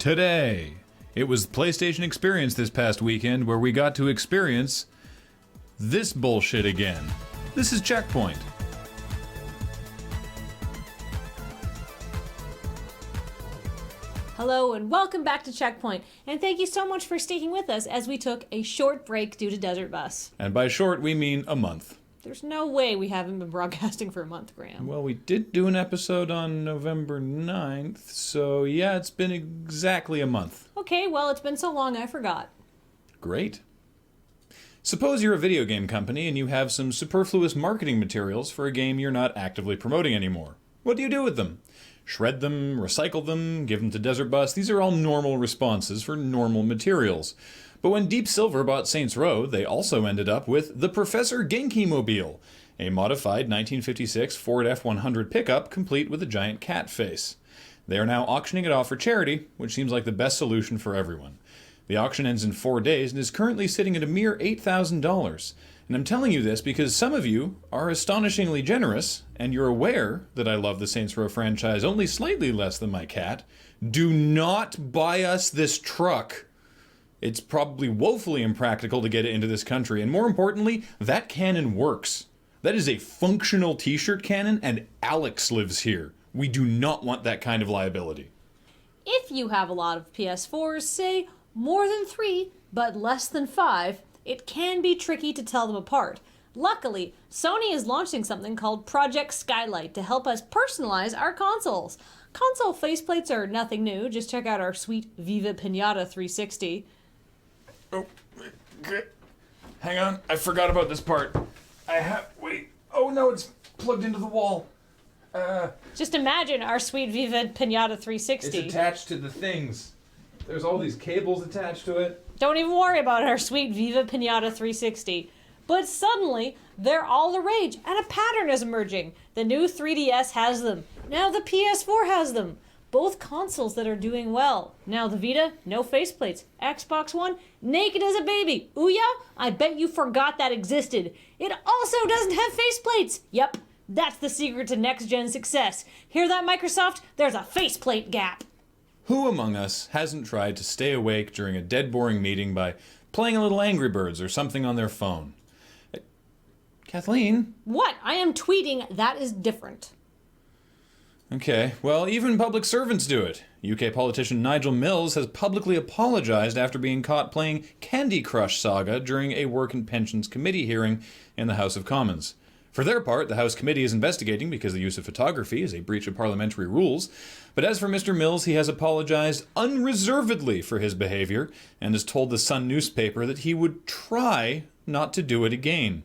today. It was PlayStation Experience this past weekend where we got to experience this bullshit again. This is CheckPoint. Hello and welcome back to CheckPoint, and thank you so much for sticking with us as we took a short break due to Desert Bus. And by short, we mean a month. There's no way we haven't been broadcasting for a month, Graham. Well, we did do an episode on November 9th, so yeah, it's been exactly a month. Okay, well, it's been so long I forgot. Great. Suppose you're a video game company and you have some superfluous marketing materials for a game you're not actively promoting anymore. What do you do with them? Shred them, recycle them, give them to Desert Bus. These are all normal responses for normal materials. But when Deep Silver bought Saints Row, they also ended up with the Professor Genki Mobile, a modified 1956 Ford F-100 pickup complete with a giant cat face. They are now auctioning it off for charity, which seems like the best solution for everyone. The auction ends in 4 days and is currently sitting at a mere $8,000. And I'm telling you this because some of you are astonishingly generous, and you're aware that I love the Saints Row franchise only slightly less than my cat. Do not buy us this truck. It's probably woefully impractical to get it into this country, and more importantly, that cannon works. That is a functional t-shirt cannon, and Alex lives here. We do not want that kind of liability. If you have a lot of PS4s, say more than 3, but less than 5, it can be tricky to tell them apart. Luckily, Sony is launching something called Project Skylight to help us personalize our consoles. Console faceplates are nothing new, just check out our sweet Viva Pinata 360. Oh, okay. Hang on, I forgot about this part. Wait, oh no, it's plugged into the wall. Just imagine our sweet Viva Pinata 360. It's attached to the things. There's all these cables attached to it. Don't even worry about our sweet Viva Pinata 360. But suddenly, they're all the rage, and a pattern is emerging. The new 3DS has them. Now the PS4 has them. Both consoles that are doing well. Now the Vita, no faceplates. Xbox One, naked as a baby. Ouya, I bet you forgot that existed. It also doesn't have faceplates. Yep, that's the secret to next-gen success. Hear that, Microsoft? There's a faceplate gap. Who among us hasn't tried to stay awake during a dead boring meeting by playing a little Angry Birds or something on their phone? Kathleen? What? I am tweeting. That is different. Okay, well, even public servants do it. UK politician Nigel Mills has publicly apologized after being caught playing Candy Crush Saga during a Work and Pensions Committee hearing in the House of Commons. For their part, the House Committee is investigating because the use of photography is a breach of parliamentary rules. But as for Mr. Mills, he has apologized unreservedly for his behavior and has told the Sun newspaper that he would try not to do it again.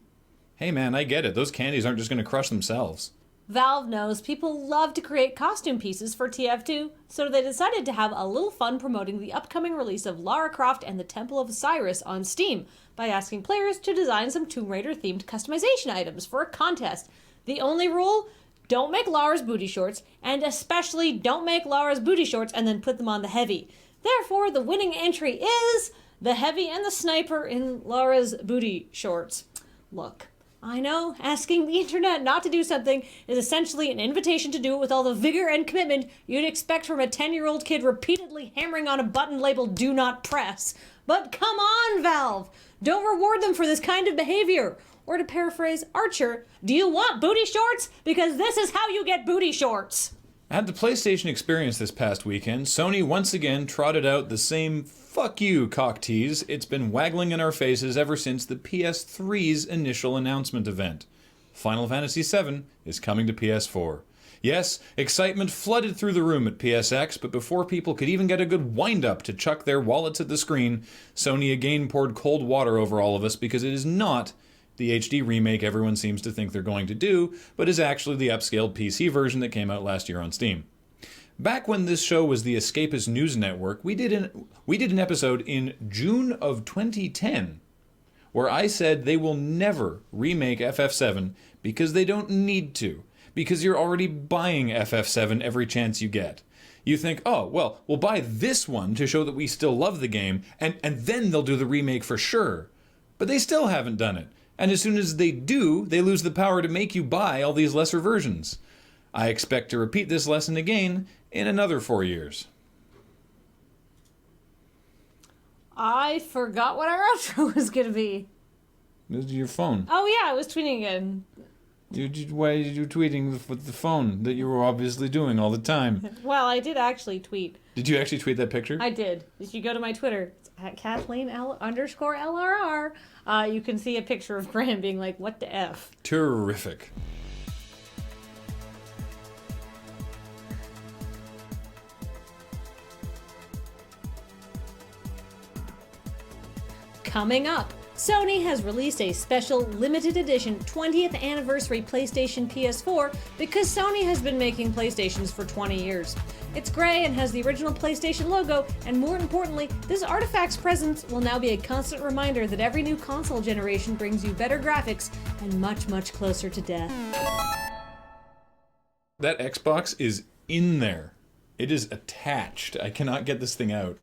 Hey man, I get it. Those candies aren't just going to crush themselves. Valve knows people love to create costume pieces for TF2, so they decided to have a little fun promoting the upcoming release of Lara Croft and the Temple of Osiris on Steam by asking players to design some Tomb Raider-themed customization items for a contest. The only rule? Don't make Lara's booty shorts, and especially don't make Lara's booty shorts and then put them on the Heavy. Therefore, the winning entry is the Heavy and the Sniper in Lara's booty shorts. Look, I know, asking the internet not to do something is essentially an invitation to do it with all the vigor and commitment you'd expect from a 10-year-old kid repeatedly hammering on a button labeled "Do Not Press." But come on, Valve! Don't reward them for this kind of behavior. Or to paraphrase Archer, do you want booty shorts? Because this is how you get booty shorts! At the PlayStation Experience this past weekend, Sony once again trotted out the same "fuck you" Cocktease it's been waggling in our faces ever since the PS3's initial announcement event. Final Fantasy VII is coming to PS4. Yes, excitement flooded through the room at PSX, but before people could even get a good wind-up to chuck their wallets at the screen, Sony again poured cold water over all of us because it is not the HD remake everyone seems to think they're going to do, but is actually the upscaled PC version that came out last year on Steam. Back when this show was the Escapist News Network, we did an episode in June of 2010 where I said they will never remake FF7 because they don't need to, because you're already buying FF7 every chance you get. You think, oh, well, we'll buy this one to show that we still love the game, and then they'll do the remake for sure. But they still haven't done it. And as soon as they do, they lose the power to make you buy all these lesser versions. I expect to repeat this lesson again in another 4 years. I forgot what our outro was gonna be. This is your phone. Oh yeah, I was tweeting again. Why are you tweeting with the phone that you were obviously doing all the time? Well, I did actually tweet. Did you actually tweet that picture? I did. If you go to my Twitter, it's at Kathleen_LRR. You can see a picture of Graham being like, "What the f?" Terrific. Coming up, Sony has released a special limited edition 20th anniversary PlayStation PS4 because Sony has been making PlayStations for 20 years. It's gray and has the original PlayStation logo, and more importantly, this artifact's presence will now be a constant reminder that every new console generation brings you better graphics and much, much closer to death. That Xbox is in there. It is attached. I cannot get this thing out.